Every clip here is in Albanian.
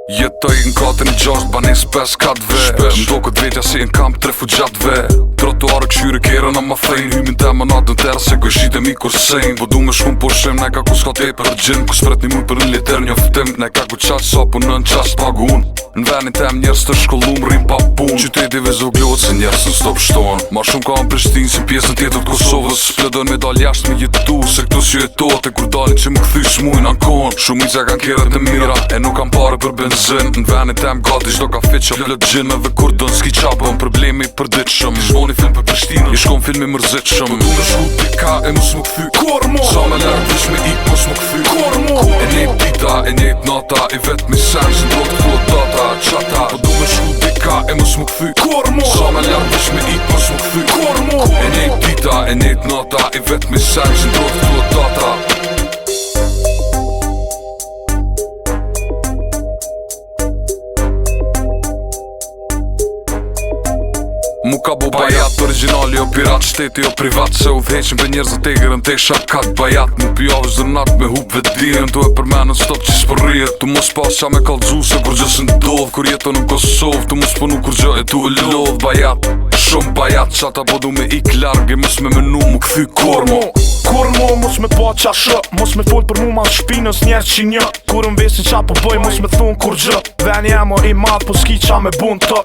Jetoj në katën e gjasht, banes 5-4 Mdo këtë vetja si në kamp të refugjatve Trotuarë këshyre kere në ma fejn Hymin të më natën tërë se ku shite mi kur sejn Po du me shkum po shem, ne ka ku s'ka te për gjin Ku s'pret një muj për në liter një fëtim Ne ka ku qaq sa po nën qas pagun Në venin tem njerës të shkollum rrim pa pun Qyteti vezoglot se njerës në stop shton Ma shumë ka në Prishtinë si pjesën tjetër të Kosovës Pledon me dal jashtë me jetu se këtu si jetohet E kur dalin që më këthy shmujnë ankon Shumica kan keret e mira e nuk kan pare për benzin Në venin tem gati shdo ka fit që plët gjin Edhe kur dën s'ki qabën problemi për ditëshëm Shmoni film për Prishtinën, i shkon filmi mërzitëshëm Po du me shku pika e mus më këthy Kormo Sa me lërë vish me ik mus më këthy Kormo E nejt dita, e nejt nata I vet mi sen që ndrot këllot data Qata Po du me shku pika e mus më këthy Kormo Sa me lërë vish me ik mus më këthy Kormo E nejt dita, e nejt nata I vet mi sen që ndrot këllot data Mu ka bo bajat, originali o pirat Shteti o privat, se u dheqin për njerëzë të egrën të shakat bajat Mu pjavës dhe nat me hup vetdijen Tu e përmenën stop që s'përrijet Tu mos pas qa me kalzu se kur gjë së ndodh Kur jeton në Kosovë, tu mos punu kur gjë e tu e lodh Bajat, shumë bajat, qata po du me ik largi Mos me menu mu këthy kormo Kormo, mos me pa qa shë Mos me fol për mu ma shpinës njerë që një Kur më vesin qa po bëj, mos me thun kur gjë Veni emo i madh, po s'ki qa me bun të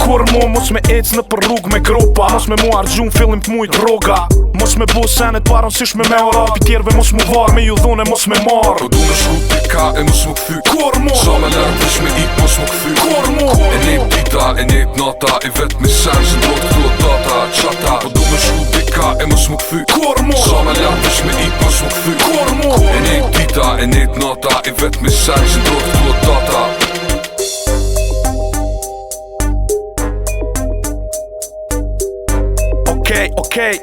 Kormo, mos me ec në për rrug me gropa Mos me mu argjun fillim t'muj droga Mos me bo senet paronsish me ora Pi tjerve mos mu var, me ju dhune mos me mar Po du me shku pika e mos më këthy Kormo Sa me lërë vish me ik mos më këthy Kormo E nejt dita, e nejt nata I vet mi sen që ndrot këllot data Qata Po du me shku pika e mos më këthy Kormo Sa me lërë vish me ik mos më këthy Kormo E nejt dita, e nejt nata I vet mi sen që ndrot këllot data Okej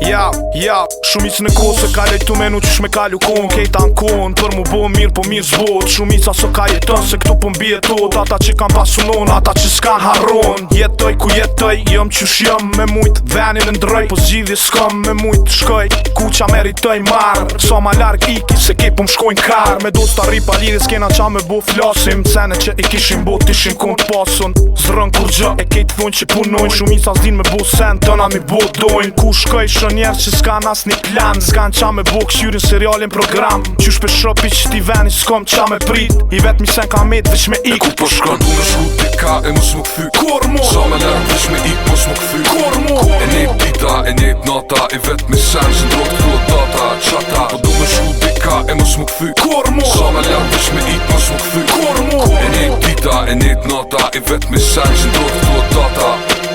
Ja, shumicën e kohë se ka lejtu menu qysh me kalu kohën Kejta në kohën, për mu bo mirë po mirë zbot Shumica so ka jetën se këtu po mbjetot Ata që kan pasunon, ata që s'kan harron Jetoj ku jetoj, jëm qysh jëm Me mujt venin e ndroj, po zgjidhje s'kam Me mujt shkoj, ku qa meritoj marr Sa ma larg iki, se ke po m'shkojnë kar Me do s'ta ripa lidhje s'kena qa me bo flasim Sene që i kishin bot ishin kont pasun Zrën kur gjë, e kejt thonë që punojnë Shumica s'din me bo sen, tëna mi bo dojnë Ku shkoj njerës që s'kan as një plan S'kan qa me bo këshyrin serialin program Qysh për shopi që ti veni s'kom qa me prit I vet mi sen ka met veç me ik E ku po shkon Du me shku pika e mos më këthy Kormo Sa me lërë veç me ik mos më këthy Kormo E nejt dita, e nejt nata I vet mi sen që ndrot këllot data Qata Po du me shku pika e mos më këthy Kormo Sa me lërë veç me ik mos më këthy Kormo E nejt dita, e nejt nata I vet mi sen që ndrot këllot data